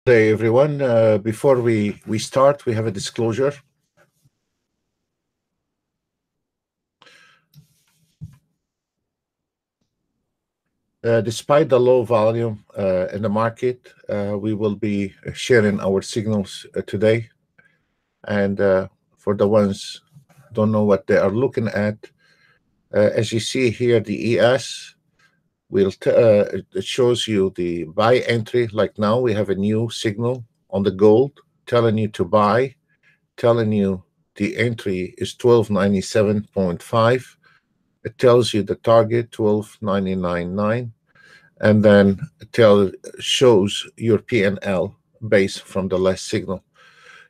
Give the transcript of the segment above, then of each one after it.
Hey everyone. Before we start, we have a disclosure. Despite the low volume in the market, we will be sharing our signals today. And for the ones don't know what they are looking at, as you see here, the ES it shows you the buy entry. Like now, we have a new signal on the gold telling you to buy, telling you the entry is 1297.5. It tells you the target 12,999, and then shows your PNL based from the last signal.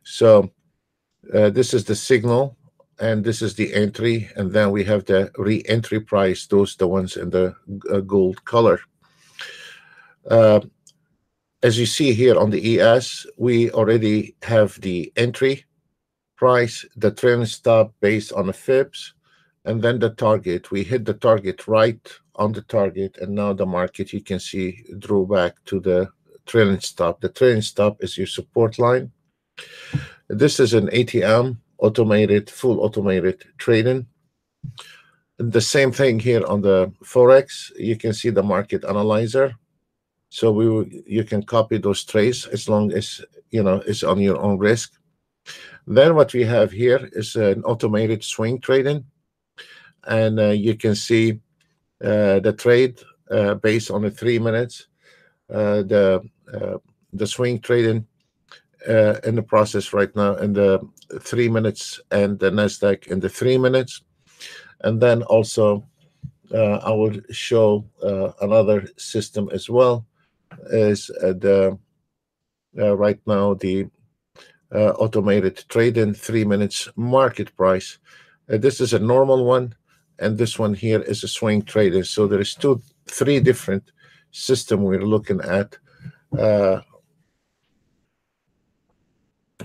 So this is the signal, and this is the entry, and then we have the re-entry price. Those the ones in the gold color. Uh, as you see here on the ES, we already have the entry price, the trend stop based on the fibs, and then the target. We hit the target right on the target, and now the market, you can see, drew back to the trailing stop. The trailing stop is your support line. This is an ATM, full automated trading. The same thing here on the Forex. You can see the market analyzer. So you can copy those trades as long as it's on your own risk. Then what we have here is an automated swing trading, and you can see the trade based on the 3 minutes, the swing trading in the process right now in the 3 minutes, and the Nasdaq in the 3 minutes. And then also I will show another system as well, is the right now the automated trading 3 minutes market price. This is a normal one, and this one here is a swing trader. So there is three different system we're looking at.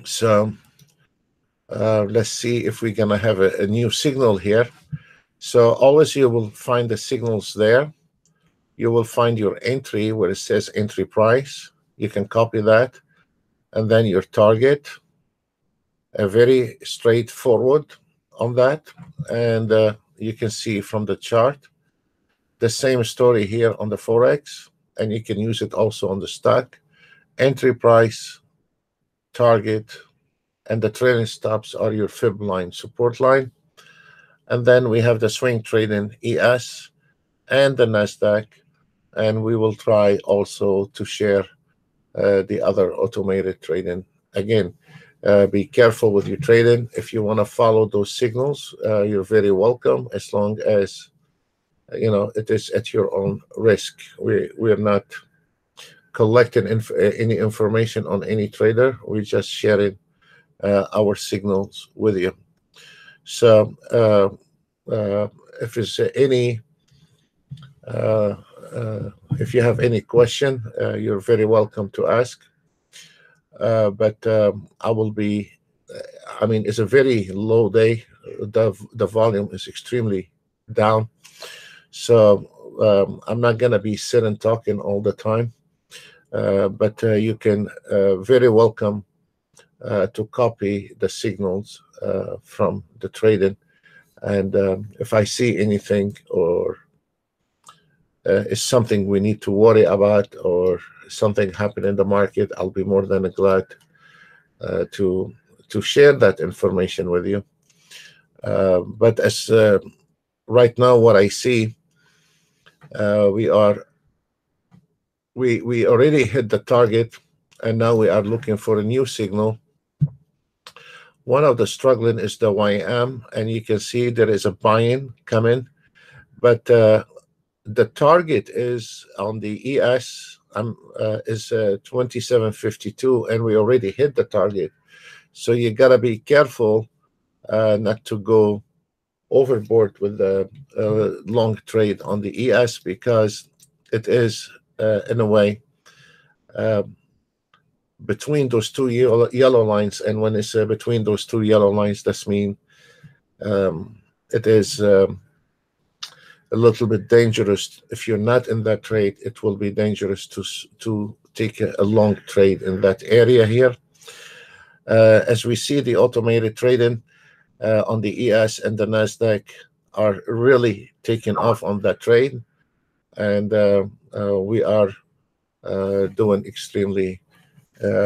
So let's see if we're gonna have a new signal here. So always you will find the signals there. You will find your entry where it says entry price. You can copy that, and then your target. A very straightforward on that, and you can see from the chart the same story here on the Forex, and you can use it also on the stock. Entry price, target, and the trailing stops are your fib line, support line. And then we have the swing trading ES and the Nasdaq, and we will try also to share the other automated trading. Again, be careful with your trading. If you want to follow those signals, you're very welcome, as long as it is at your own risk. We're not collecting any information on any trader. We're just sharing our signals with you. So if there's any if you have any question, you're very welcome to ask. But I will be. It's a very low day. The volume is extremely down, so I'm not gonna be sitting talking all the time. But you can very welcome to copy the signals from the trading, and if I see anything or is something we need to worry about, or something happen in the market, I'll be more than glad to share that information with you. But as right now, what I see, we already hit the target, and now we are looking for a new signal. One of the struggling is the YM, and you can see there is a buy-in coming, but the target is on the ES is 2752, and we already hit the target. So you gotta be careful not to go overboard with the long trade on the ES, because it is in a way between those two yellow lines, and when it's between those two yellow lines, that's mean it is a little bit dangerous. If you're not in that trade, it will be dangerous to take a long trade in that area here. As we see, the automated trading on the ES and the NASDAQ are really taking off on that trade, and we are doing extremely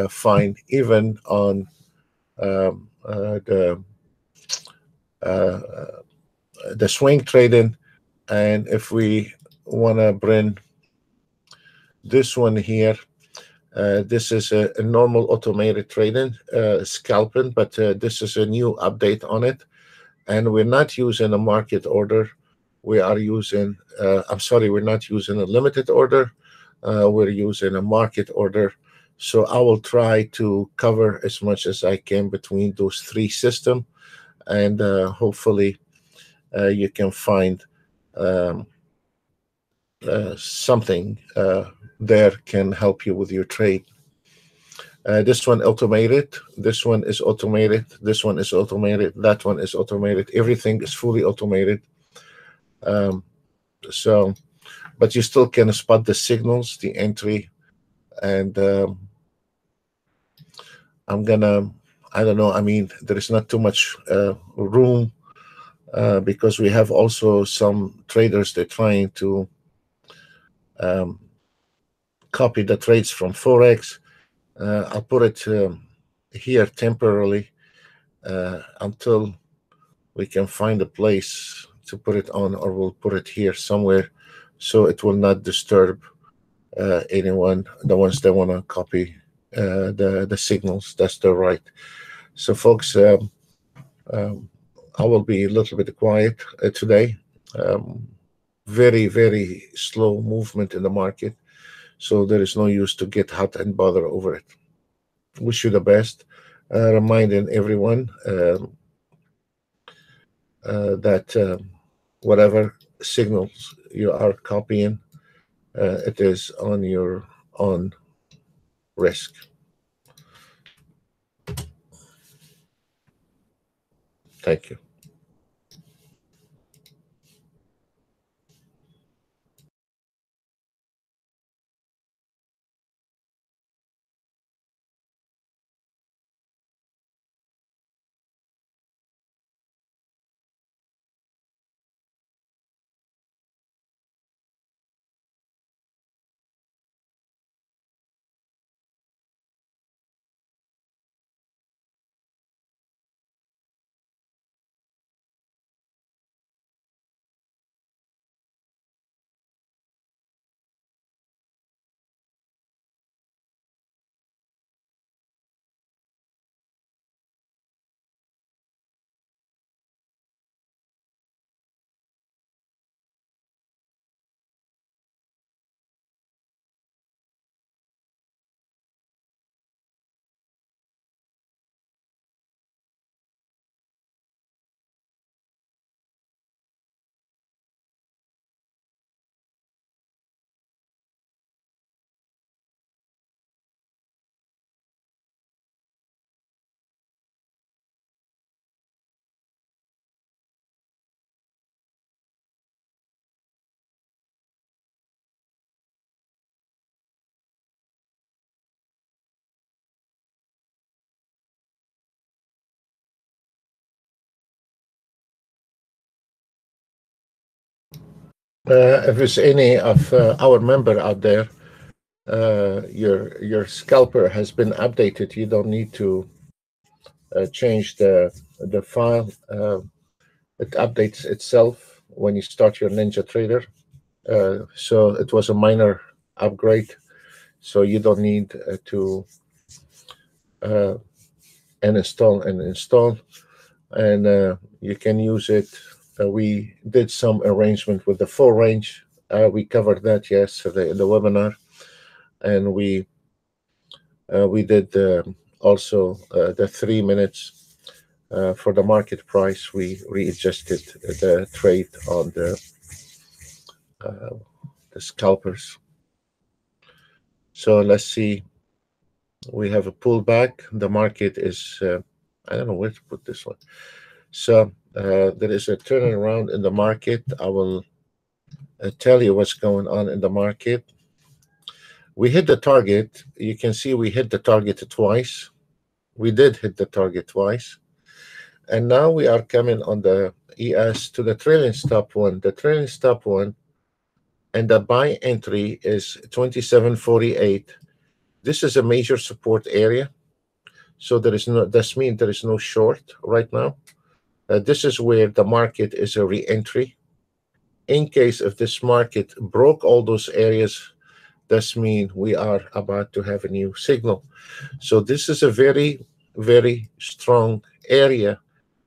fine, even on the swing trading. And if we want to bring this one here, this is a normal automated trading, scalping, but this is a new update on it. And we're not using a market order. We are using, we're not using a limited order. We're using a market order. So I will try to cover as much as I can between those three systems. And hopefully you can find something there can help you with your trade. This one automated, this one is automated, this one is automated, that one is automated. Everything is fully automated. But you still can spot the signals, the entry, and I don't know, I mean, there is not too much room because we have also some traders, they're trying to copy the trades from Forex. I'll put it here temporarily until we can find a place to put it on, or we'll put it here somewhere so it will not disturb anyone, the ones that want to copy the signals. That's their right. So folks, I will be a little bit quiet today. Very, very slow movement in the market. So there is no use to get hot and bother over it. Wish you the best. Reminding everyone that whatever signals you are copying, it is on your own risk. Thank you. If there's any of our member out there, your scalper has been updated. You don't need to change the file. It updates itself when you start your Ninjatrader. So it was a minor upgrade. So you don't need to uninstall and install, and you can use it. We did some arrangement with the full range. We covered that yesterday in the webinar, and we did also the 3 minutes for the market price. We readjusted the trade on the scalpers. So let's see. We have a pullback. The market is I don't know where to put this one. So there is a turning around in the market. I will tell you what's going on in the market. We hit the target. You can see we hit the target twice. We did hit the target twice. And now we are coming on the ES to the trailing stop one. The trailing stop one and the buy entry is 27.48. This is a major support area. So there is no, this means there is no short right now. This is where the market is a re-entry. In case if this market broke all those areas, this means we are about to have a new signal. So this is a very, very strong area.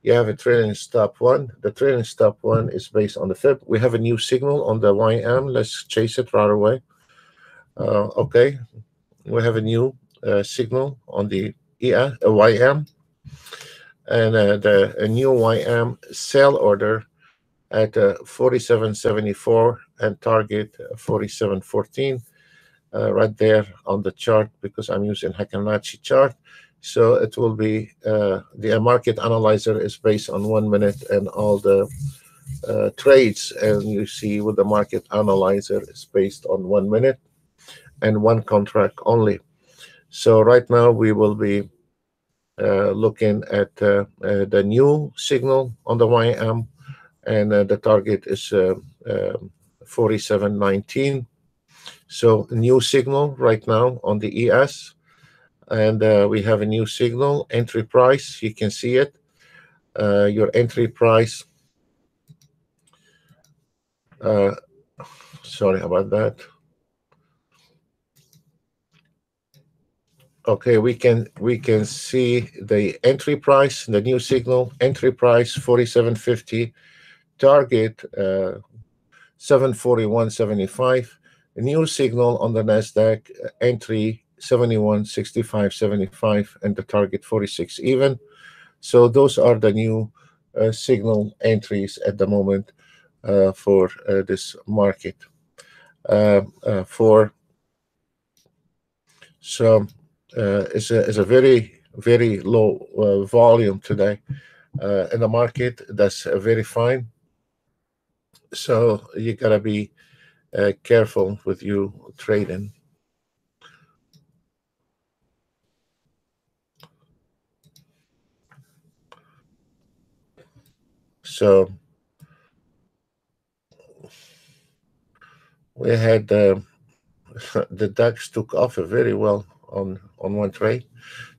You have a trailing stop one. The trailing stop one is based on the Fib. We have a new signal on the YM. Let's chase it right away. Okay, we have a new signal on the YM, and a new YM sell order at 47.74 and target 47.14 right there on the chart, because I'm using Heikinmachi chart. So it will be the market analyzer is based on 1 minute and all the trades, and you see with the market analyzer is based on 1 minute and one contract only. So right now we will be looking at the new signal on the YM, and the target is 47.19. So new signal right now on the ES, and we have a new signal entry price. You can see it. Your entry price. Sorry about that. Okay, we can see the entry price, the new signal entry price 47.50, target 741.75. A new signal on the Nasdaq entry 71.65.75, and the target 46 even. So those are the new signal entries at the moment for this market. It's a very, very low volume today in the market. That's very fine. So you gotta be careful with you trading. So we had the DAX took off very well on one trade.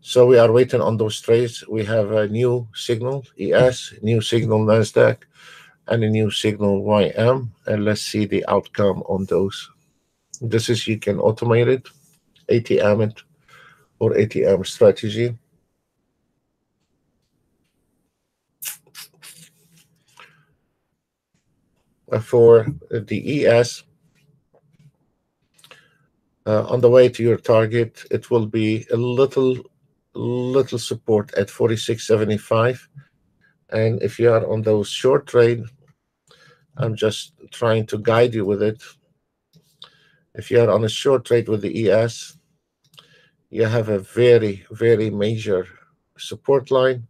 So we are waiting on those trades. We have a new signal ES, new signal Nasdaq, and a new signal YM, and let's see the outcome on those. This is, you can automate it, ATM it, or ATM strategy. For the ES, on the way to your target, it will be a little support at 46.75. And if you are on those short trade, I'm just trying to guide you with it. If you are on a short trade with the ES, you have a very, very major support line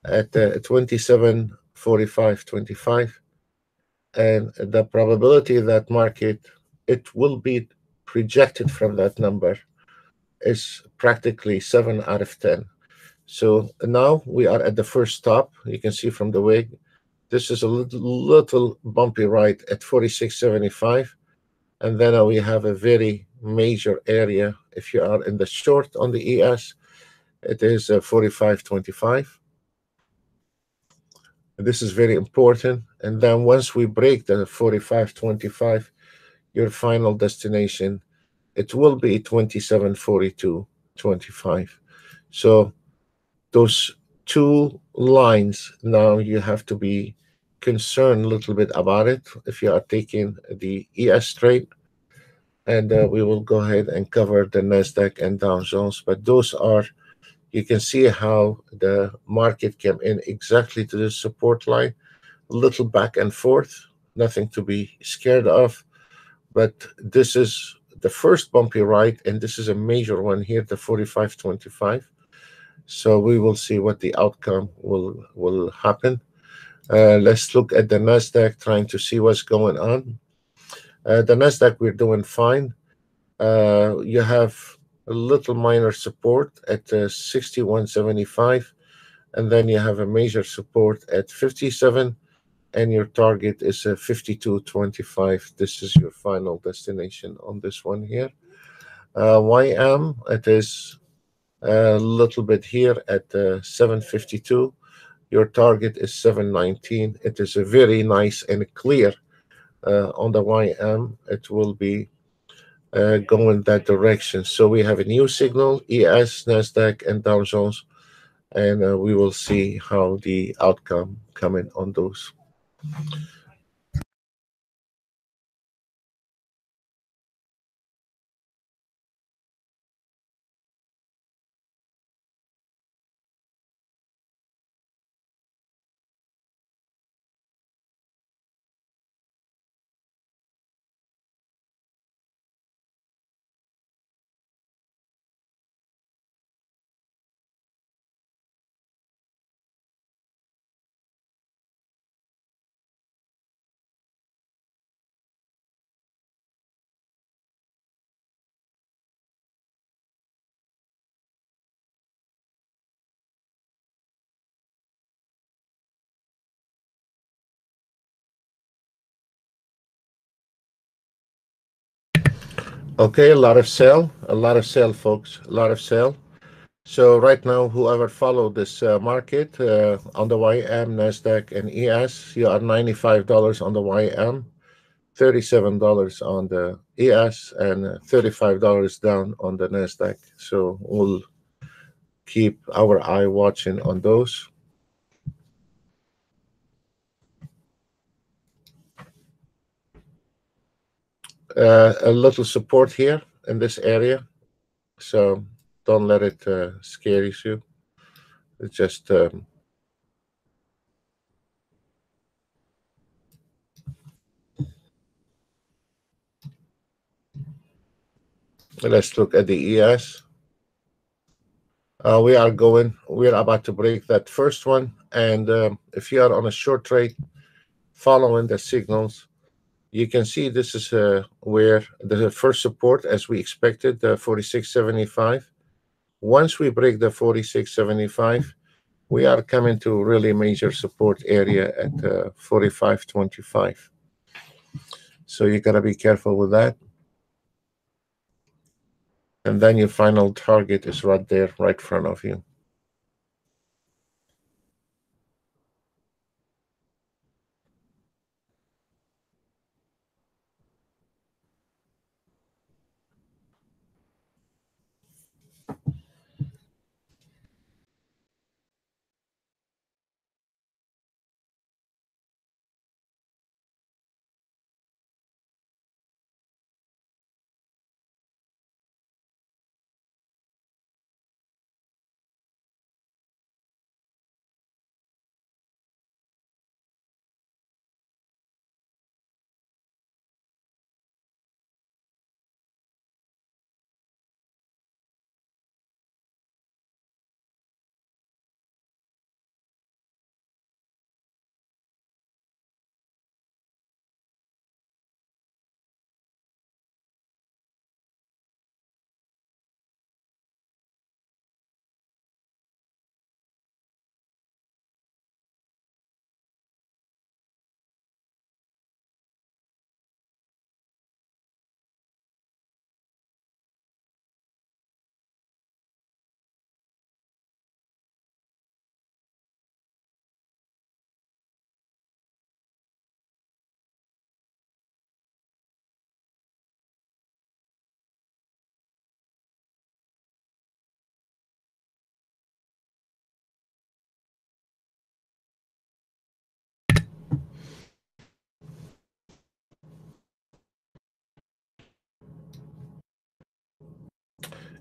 at 27.45.25, and the probability that market it will be projected from that number is practically 7 out of 10. So now we are at the first stop. You can see from the wig, this is a little bumpy ride at 46.75, and then we have a very major area. If you are in the short on the ES, it is 45.25. This is very important. And then once we break the 45.25, your final destination, it will be 27.42.25. So those two lines, now you have to be concerned a little bit about it if you are taking the ES trade. And we will go ahead and cover the Nasdaq and Dow Jones. But those are, you can see how the market came in exactly to the support line, a little back and forth, nothing to be scared of. But this is the first bumpy ride, and this is a major one here, the 45.25. So we will see what the outcome will happen. Let's look at the Nasdaq, trying to see what's going on. The Nasdaq, we're doing fine. You have a little minor support at 61.75, and then you have a major support at 57, and your target is 52.25. This is your final destination on this one here. YM, it is a little bit here at 752. Your target is 719. It is a very nice and clear on the YM. It will be going that direction. So we have a new signal, ES, NASDAQ, and Dow Jones, and we will see how the outcome coming on those. Okay, a lot of sell, folks, a lot of sell. So right now, whoever followed this market on the YM, NASDAQ, and ES, you are $95 on the YM, $37 on the ES, and $35 down on the NASDAQ. So we'll keep our eye watching on those. A little support here in this area, so don't let it scare you. It's just let's look at the ES. We're about to break that first one, and if you are on a short trade following the signals, you can see this is where the first support, as we expected, the 46.75. Once we break the 46.75, we are coming to really major support area at 45.25. So you got to be careful with that. And then your final target is right there, right in front of you.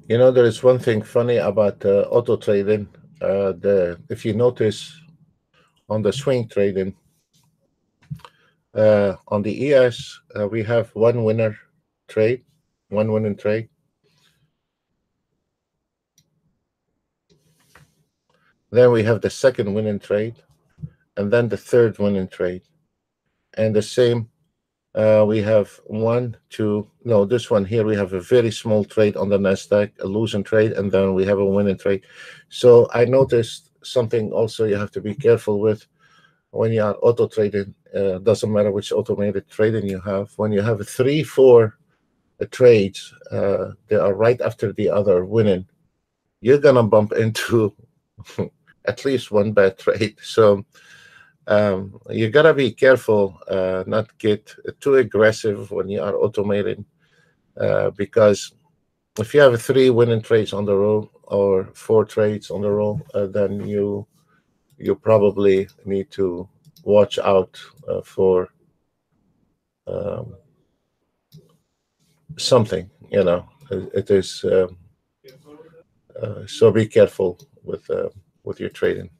You know, there is one thing funny about auto trading. If you notice on the swing trading, on the ES, we have one winner trade, one winning trade. Then we have the second winning trade, and then the third winning trade. And the same We have one, two, no, this one here, we have a very small trade on the NASDAQ, a losing trade, and then we have a winning trade. So I noticed something also you have to be careful with when you are auto trading. Doesn't matter which automated trading you have. When you have three, four trades, they are right after the other winning, you're gonna bump into at least one bad trade. So you gotta be careful, not get too aggressive when you are automating, because if you have three winning trades on the row or four trades on the row, then you probably need to watch out for um, something. It is so be careful with your trading.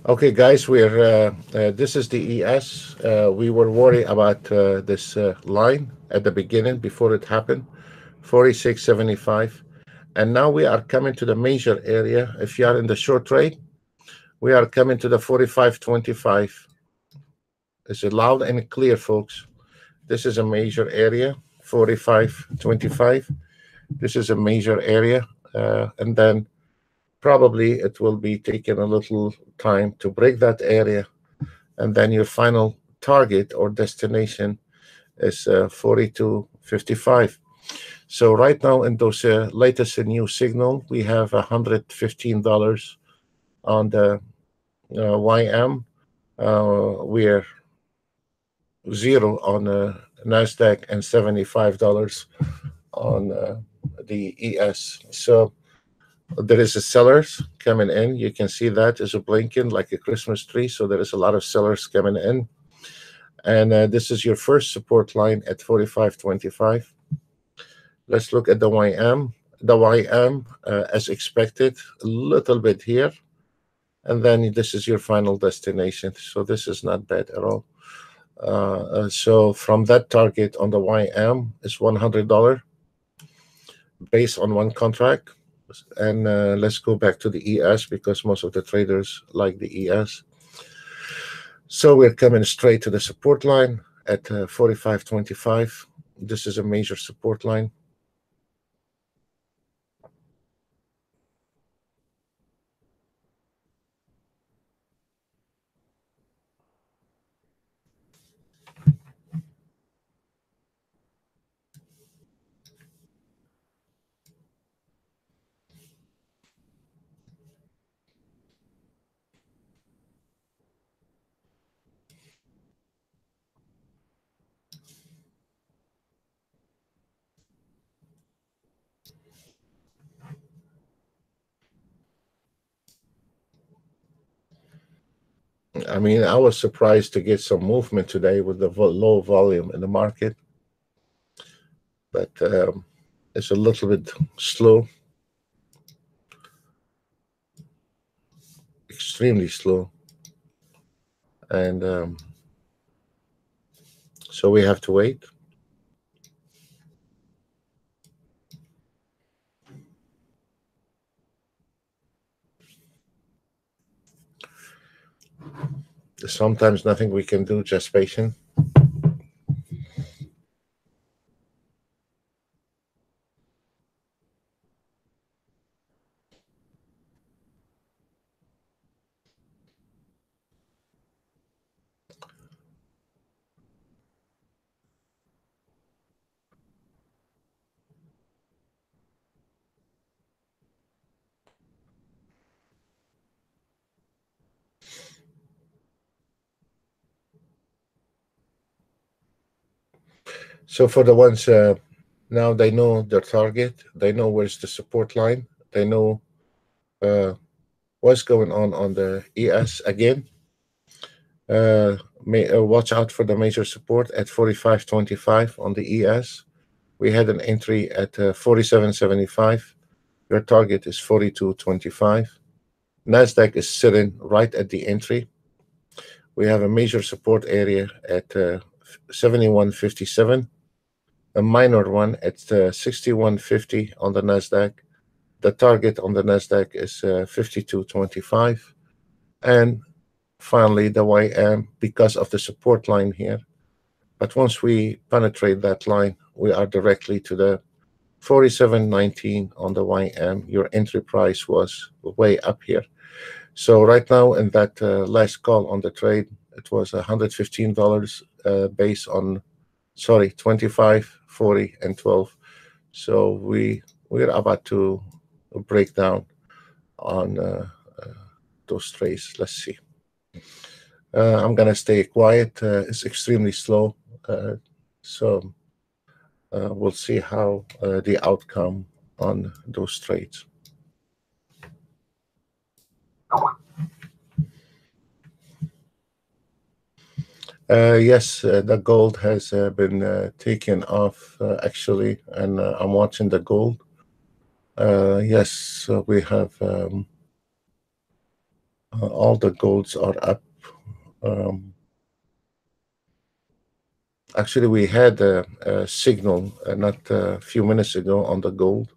Okay, guys, we're this is the ES. We were worried about this line at the beginning before it happened, 46.75, and now we are coming to the major area. If you are in the short trade, we are coming to the 45.25. Is it loud and clear, folks? This is a major area, 45.25. This is a major area, and then probably it will be taking a little time to break that area, and then your final target or destination is 42.55. So right now in those latest new signal, we have $115 on the YM. We're zero on Nasdaq and $75 on the ES. So there is a sellers coming in. You can see that is a blinking like a Christmas tree. So there is a lot of sellers coming in. And this is your first support line at 45.25. Let's look at the YM. The YM, as expected, a little bit here. And then this is your final destination. So this is not bad at all. So from that target on the YM is $100 based on one contract. And let's go back to the ES because most of the traders like the ES. So we're coming straight to the support line at 45.25. This is a major support line. I mean, I was surprised to get some movement today with the low volume in the market, but it's a little bit slow, extremely slow. And so we have to wait. Sometimes nothing we can do, just patient. So for the ones now they know their target, they know where's the support line, they know what's going on the ES again. Watch out for the major support at 45.25 on the ES. We had an entry at 47.75. Your target is 42.25. Nasdaq is sitting right at the entry. We have a major support area at 71.57, a minor one at 61.50 on the Nasdaq. The target on the Nasdaq is 52.25, and finally the YM because of the support line here. But once we penetrate that line, we are directly to the 47.19 on the YM. Your entry price was way up here. So right now in that last call on the trade, it was $115 based on, sorry, 25, 40, and 12. So we're about to break down on those trades. Let's see. I'm gonna stay quiet. It's extremely slow, so we'll see how the outcome on those trades. Yes, the gold has been taken off actually, and I'm watching the gold. Yes, we have all the golds are up. Actually, we had a signal not a few minutes ago on the gold,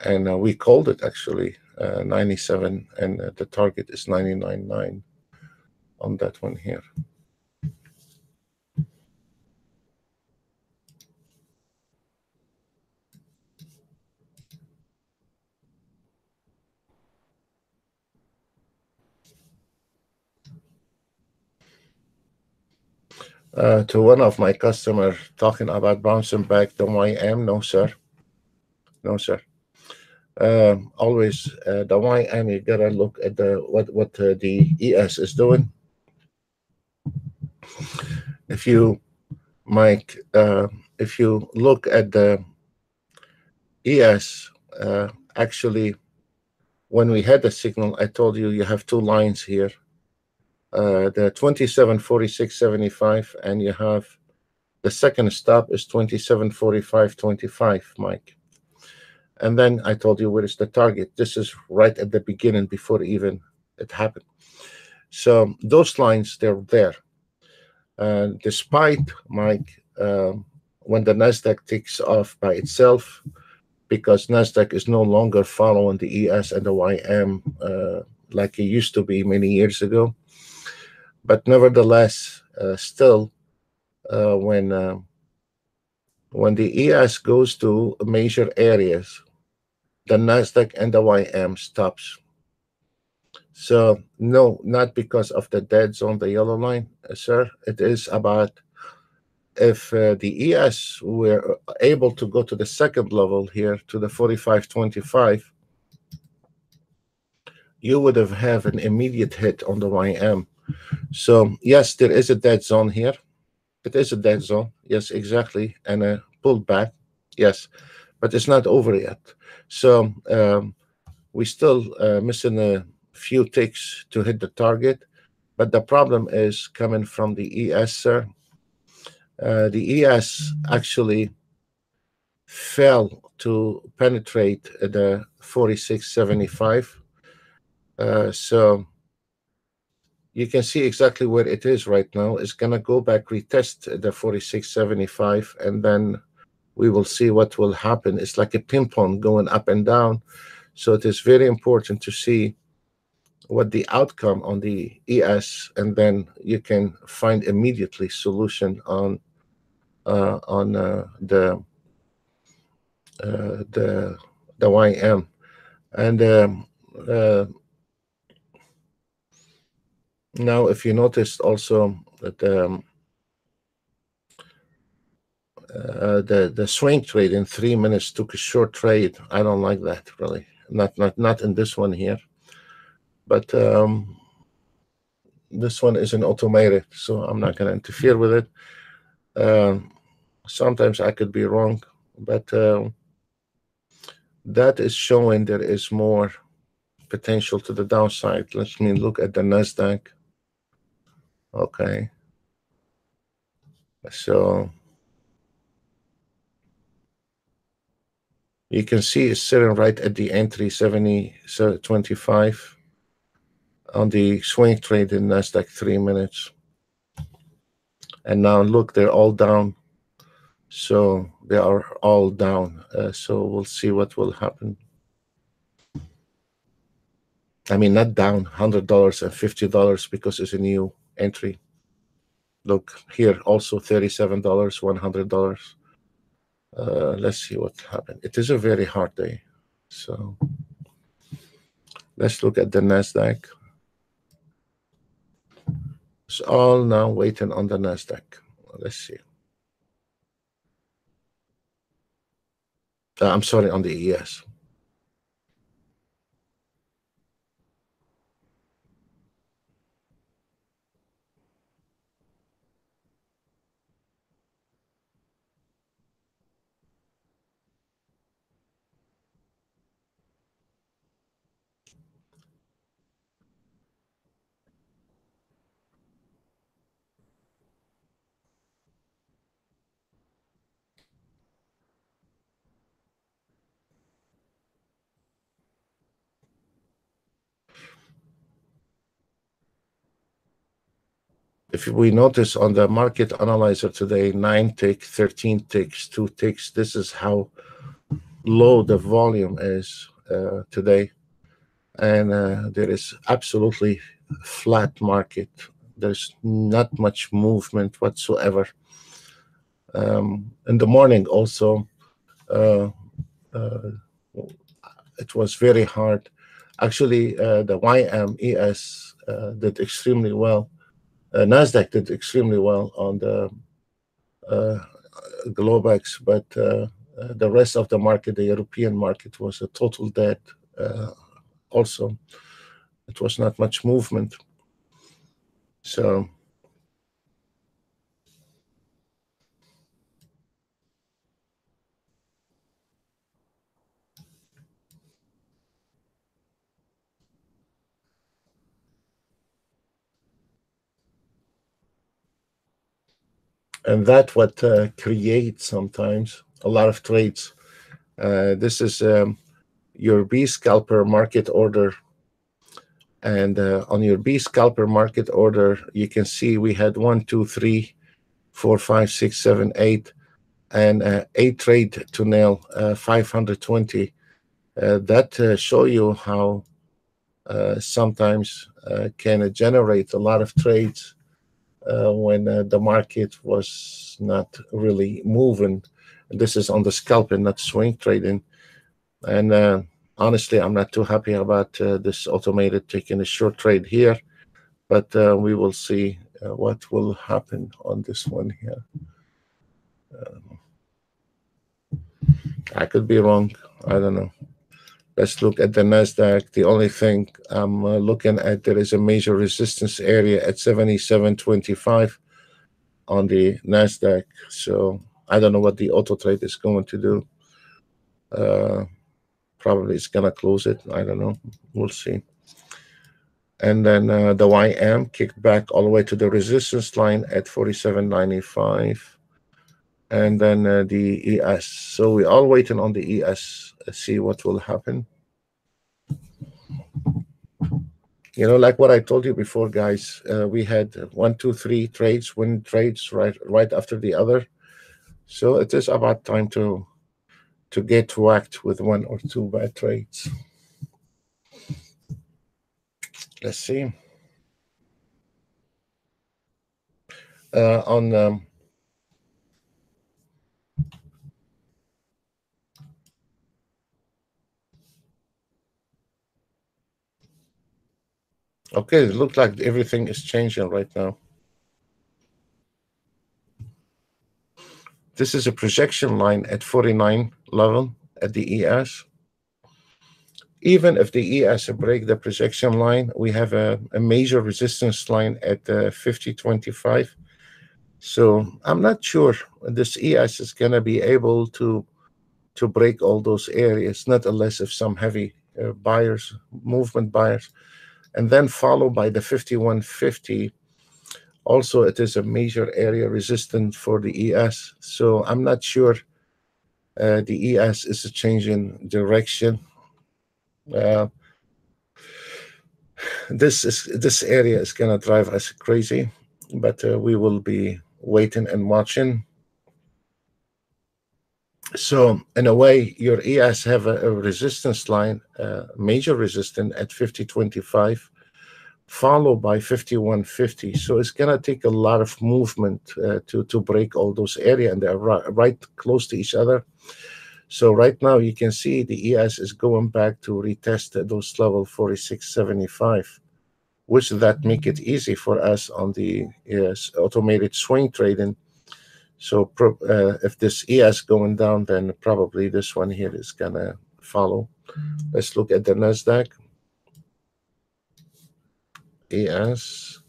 and we called it actually 97, and the target is 99.9 on that one here. To one of my customers talking about bouncing back the YM, no sir, no sir. Always the YM, you gotta look at the what the ES is doing. If you, Mike, if you look at the ES, actually, when we had the signal, I told you you have two lines here, the 27.46.75, and you have the second stop is 27.45.25, Mike. And then I told you where is the target. This is right at the beginning before even it happened. So those lines, they're there. Despite, Mike, when the Nasdaq takes off by itself, because Nasdaq is no longer following the ES and the YM like it used to be many years ago. But nevertheless, still, when the ES goes to major areas, the Nasdaq and the YM stops. So no, not because of the dead zone, the yellow line, sir. It is about if the ES were able to go to the second level here to the 45.25, you would have an immediate hit on the YM. So yes, there is a dead zone here. It is a dead zone. Yes, exactly. And a pullback. Yes, but it's not over yet. So we still missing a few ticks to hit the target. But the problem is coming from the ES, sir. The ES actually fell to penetrate the 46.75. So you can see exactly where it is right now. It's going to go back, retest the 46.75, and then we will see what will happen. It's like a ping pong going up and down. So it is very important to see what the outcome on the ES, and then you can find immediately solution on the YM. And now, if you noticed also that the swing trade in 3 minutes took a short trade. I don't like that really. Not in this one here. But this one isn't automated, so I'm not going to interfere with it. Sometimes I could be wrong, but that is showing there is more potential to the downside. Let me look at the Nasdaq. Okay. So You can see it's sitting right at the entry 70.25 on the swing trade in Nasdaq 3 minutes. And now look, they're all down. So they are all down. So we'll see what will happen. I mean, not down, $100 and $50 because it's a new entry. Look here, also $37, $100. Let's see what happened. It is a very hard day. So let's look at the Nasdaq. It's all now waiting on the Nasdaq. Let's see. I'm sorry, on the ES. If we notice on the market analyzer today, 9 tick, 13 ticks, 2 ticks, this is how low the volume is today. And there is absolutely flat market. There's not much movement whatsoever. In the morning also, it was very hard. Actually, the YMES did extremely well. Nasdaq did extremely well on the Globex, but the rest of the market, the European market, was a total dead. Also, it was not much movement. So and that's what creates sometimes a lot of trades. This is your B scalper market order. And on your B scalper market order, you can see we had 1, 2, 3, 4, 5, 6, 7, 8, and 8 trade to nail 520. That show you how sometimes can generate a lot of trades when the market was not really moving. This is on the scalping, not swing trading. And honestly, I'm not too happy about this automated taking a short trade here, but we will see what will happen on this one here. I could be wrong. I don't know. Let's look at the Nasdaq. The only thing I'm looking at, there is a major resistance area at 77.25 on the Nasdaq. So I don't know what the auto trade is going to do. Probably it's gonna close it. I don't know. We'll see. And then the YM kicked back all the way to the resistance line at 47.95. And then the ES. So we're all waiting on the ES. Let's see what will happen. You know, like what I told you before, guys, we had 1, 2, 3 trades, win trades right after the other. So it is about time to get whacked with 1 or 2 bad trades. Let's see. Okay, it looks like everything is changing right now. This is a projection line at 49 level at the ES. Even if the ES break the projection line, we have a major resistance line at 50.25. So I'm not sure this ES is going to be able to break all those areas, not unless if some heavy buyers, movement buyers, and then followed by the 51.50. Also, it is a major area resistant for the ES. So I'm not sure The ES is changing direction. Uh, this area is gonna drive us crazy, but we will be waiting and watching. So in a way, your ES have a resistance line, major resistance at 50.25, followed by 51.50. So it's gonna take a lot of movement to break all those areas, and they're right close to each other. So right now you can see the ES is going back to retest those level 46.75, which that make it easy for us on the automated swing trading. So if this ES going down, then probably this one here is gonna follow. Let's look at the Nasdaq ES.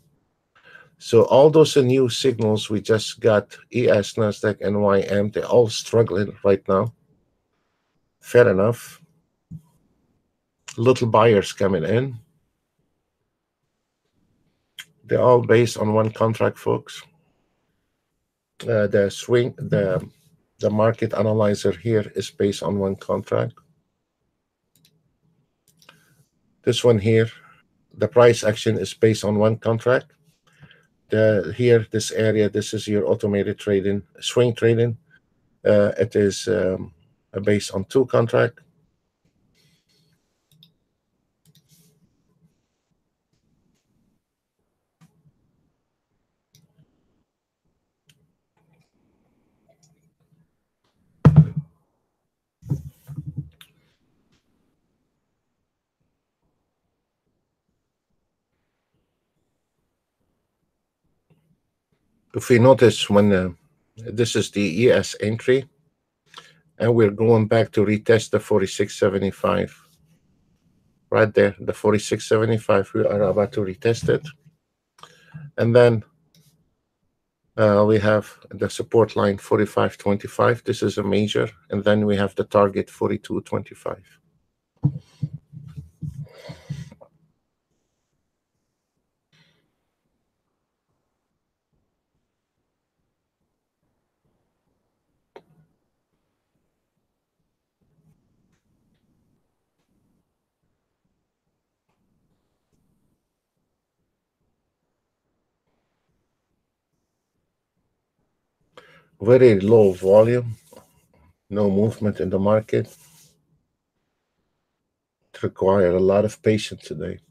So all those new signals we just got, ES, Nasdaq, and YM, they're all struggling right now. Fair enough. Little buyers coming in. They're all based on one contract, folks. The market analyzer here is based on one contract. This one here, the price action is based on one contract. Here, this area, this is your automated trading, swing trading. It is based on two contracts. If we notice when this is the ES entry, and we're going back to retest the 46.75. Right there, the 46.75, we are about to retest it. And then we have the support line 45.25. This is a major. And then we have the target 42.25. Very low volume, no movement in the market. It requires a lot of patience today.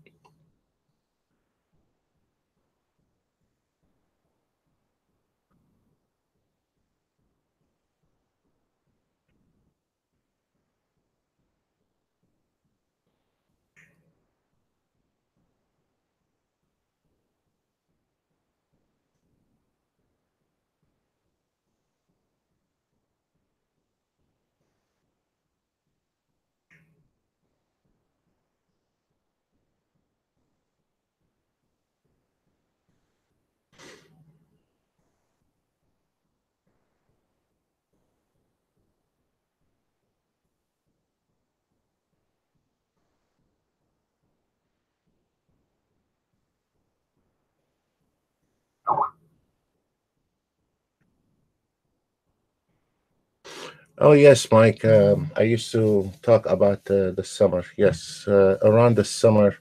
Oh, yes, Mike. I used to talk about the summer. Yes, around the summer,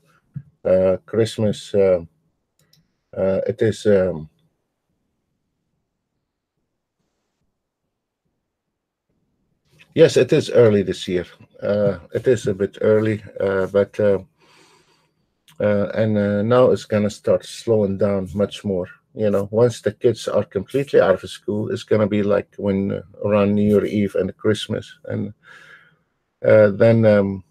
Christmas, it is. Yes, it is early this year. It is a bit early, but now it's gonna start slowing down much more. Once the kids are completely out of school, it's gonna be like when around New Year Eve and Christmas, and then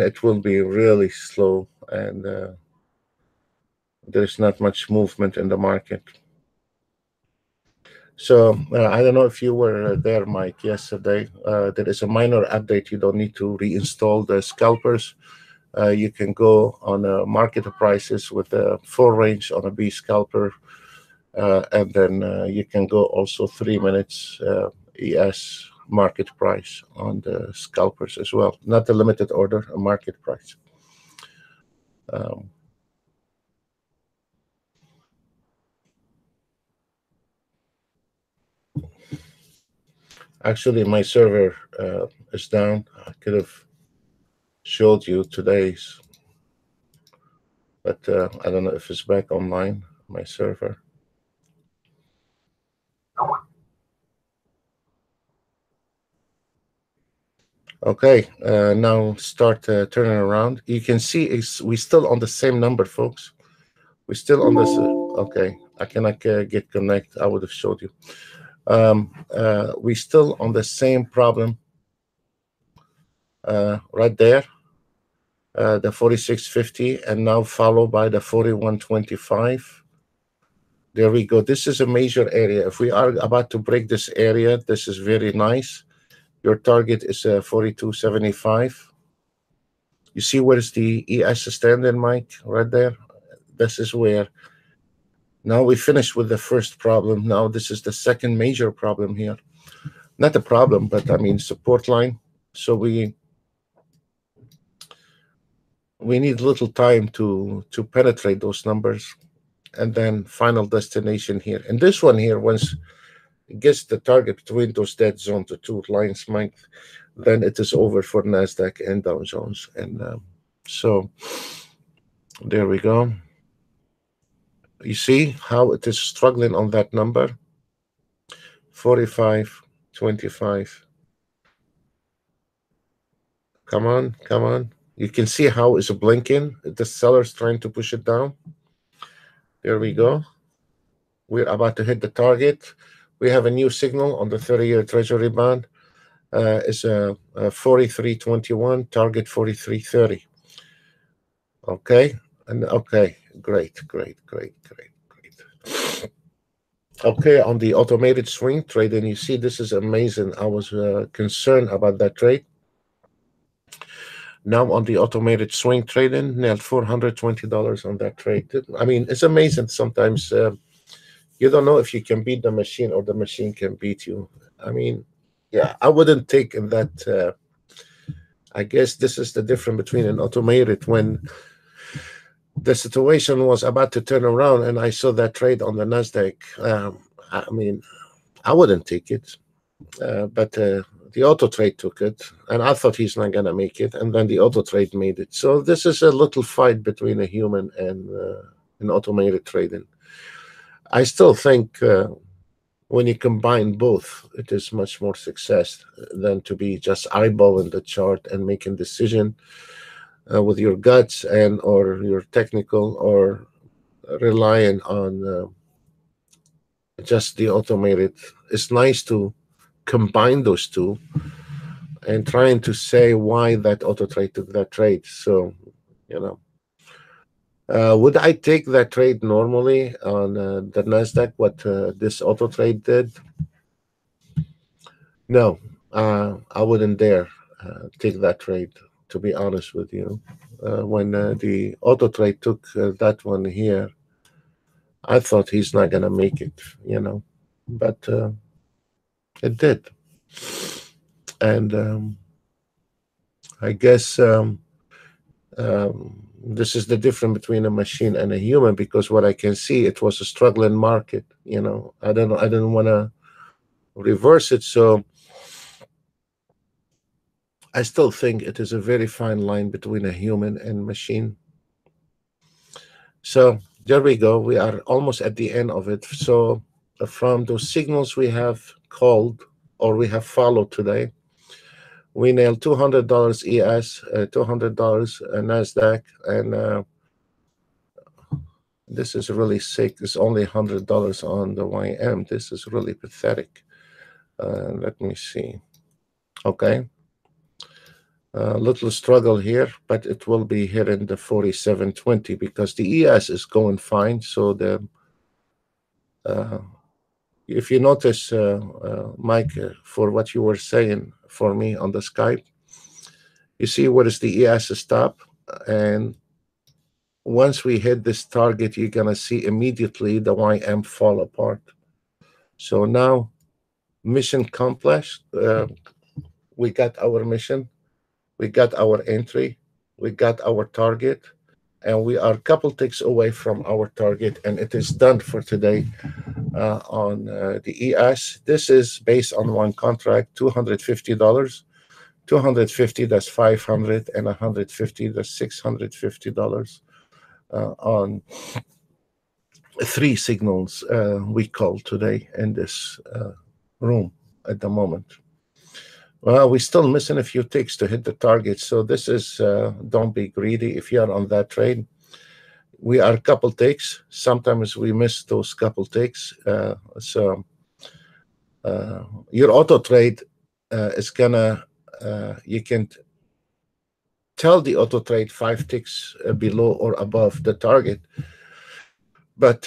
it will be really slow, and there's not much movement in the market. So I don't know if you were there, Mike, yesterday. There is a minor update. You don't need to reinstall the scalpers. You can go on market prices with a full range on a B scalper, and then you can go also 3 minutes ES market price on the scalpers as well. Not a limited order, a market price. Actually, my server is down. I could have showed you today's, but I don't know if it's back online, my server. Okay, now start turning around. You can see we're still on the same number, folks. We're still on this. Okay, I cannot get connect. I would have showed you. We're still on the same problem right there, the 4650, and now followed by the 4125. There we go. This is a major area. If we are about to break this area, this is very nice. Your target is 4275. You see where's the ES standing, Mike? Right there. This is where. Now we finished with the first problem. Now this is the second major problem here. Not a problem, but I mean support line. So we need little time to penetrate those numbers, and then final destination here. And this one here, once it gets the target between those dead zones, the two lines, Mike, then it is over for NASDAQ and Dow Jones. And so there we go. You see how it is struggling on that number? 45, 25. Come on, come on. You can see how it's blinking. The seller's trying to push it down. There we go. We're about to hit the target. We have a new signal on the 30-year Treasury bond. It's a 43.21, target 43.30. Okay, and okay, great. Okay, on the automated swing trade, and you see this is amazing. I was concerned about that trade. Now on the automated swing trading, nailed $420 on that trade. I mean, it's amazing. Sometimes you don't know if you can beat the machine or the machine can beat you. I mean, yeah, I wouldn't take in that. I guess this is the difference between an automated when the situation was about to turn around and I saw that trade on the NASDAQ. I mean, I wouldn't take it, but the auto trade took it, and I thought he's not going to make it, and then the auto trade made it. So this is a little fight between a human and an automated trading. I still think when you combine both, it is much more success than to be just eyeballing the chart and making decision with your guts and or your technical, or relying on just the automated. It's nice to combine those two and trying to say why that auto trade took that trade. So, you know, would I take that trade normally on the NASDAQ, what this auto trade did? No, I wouldn't dare take that trade, to be honest with you. When the auto trade took that one here, I thought he's not going to make it, but it did. And I guess this is the difference between a machine and a human, because what I can see, it was a struggling market. I didn't want to reverse it. So I still think it is a very fine line between a human and machine. So there we go. We are almost at the end of it. So from those signals we have called or we have followed today, we nailed $200 ES, $200 NASDAQ, and this is really sick. It's only $100 on the YM. This is really pathetic. Let me see. Okay. Little struggle here, but it will be hitting the 47.20 because the ES is going fine. So the if you notice, Mike, for what you were saying for me on the Skype, you see what is the ES stop, and once we hit this target, you're gonna see immediately the YM fall apart. So now, mission accomplished. We got our mission. We got our entry, we got our target, and we are a couple ticks away from our target, and it is done for today on the ES. This is based on one contract, $250. 250, that's 500, and 150, that's $650 on three signals we call today in this room at the moment. Well, we're still missing a few ticks to hit the target. So this is, don't be greedy if you're on that trade. We are a couple ticks. Sometimes we miss those couple ticks. So your auto trade is gonna, you can tell the auto trade 5 ticks below or above the target. But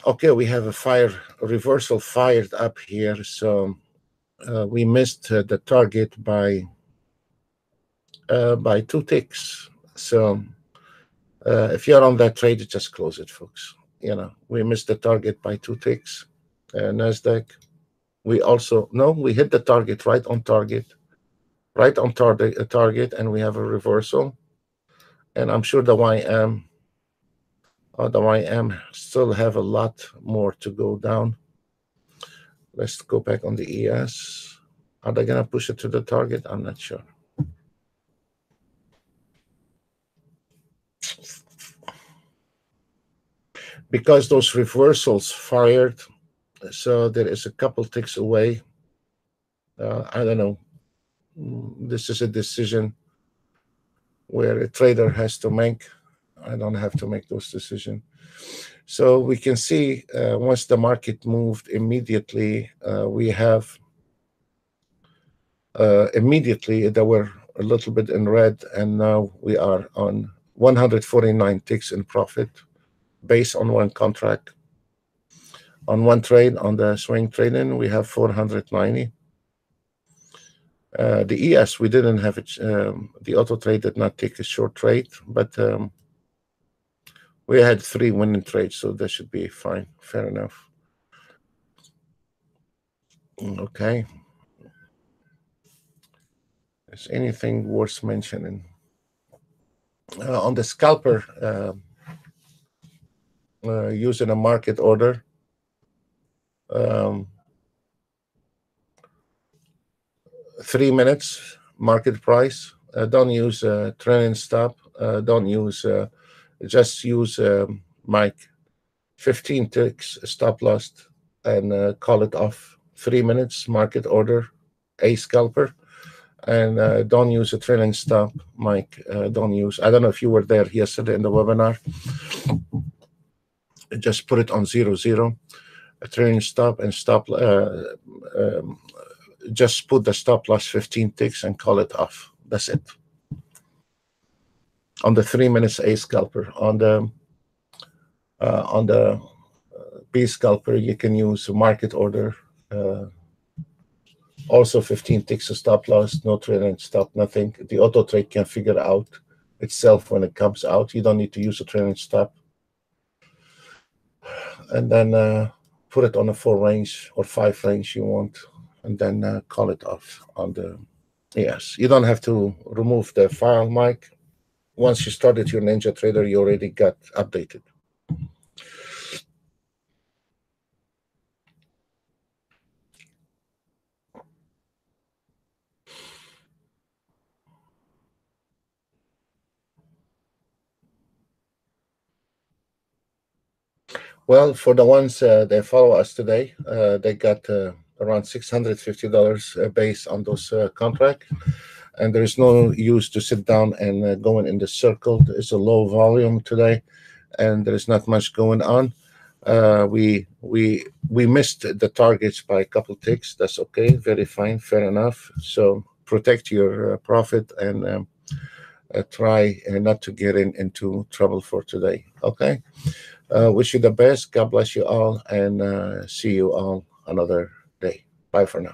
okay, we have a reversal fired up here. So we missed the target by 2 ticks. So if you're on that trade, just close it, folks. You know, we missed the target by 2 ticks. Nasdaq, we also we hit the target, right on target, and we have a reversal. And I'm sure the YM still have a lot more to go down. Let's go back on the ES. Are they gonna push it to the target? I'm not sure. Because those reversals fired, so there is a couple ticks away. I don't know. This is a decision where a trader has to make. I don't have to make those decisions. So we can see once the market moved immediately, we have immediately they were a little bit in red, and now we are on 149 ticks in profit based on one contract. On one trade, on the swing trading, we have 490. The ES, we didn't have it. The auto trade did not take a short trade, but we had 3 winning trades, so that should be fine. Fair enough. Okay. Is anything worth mentioning? On the scalper, using a market order, 3 minutes market price. Don't use trailing stop. Don't use, just use Mike 15 ticks stop loss and call it off. 3 minutes market order, a scalper. And don't use a trailing stop, Mike. Don't use, I don't know if you were there yesterday in the webinar. Just put it on 0-0, a trailing stop, and stop. Just put the stop loss 15 ticks and call it off. That's it. On the 3 minutes A scalper. On the B scalper, you can use a market order. Also 15 ticks of stop loss, no trailing stop, nothing. The auto trade can figure out itself when it comes out. You don't need to use a trailing stop. And then put it on a 4 range or 5 range you want, and then call it off on the ES. You don't have to remove the file, Mike. Once you started your Ninjatrader, you already got updated. Well, for the ones that follow us today, they got around $650 based on those contracts. And there is no use to sit down and going in the circle. It's a low volume today, and there is not much going on. We missed the targets by a couple ticks. That's okay, very fine, fair enough. So protect your profit and try not to get into trouble for today. Okay. Wish you the best. God bless you all, and see you all another day. Bye for now.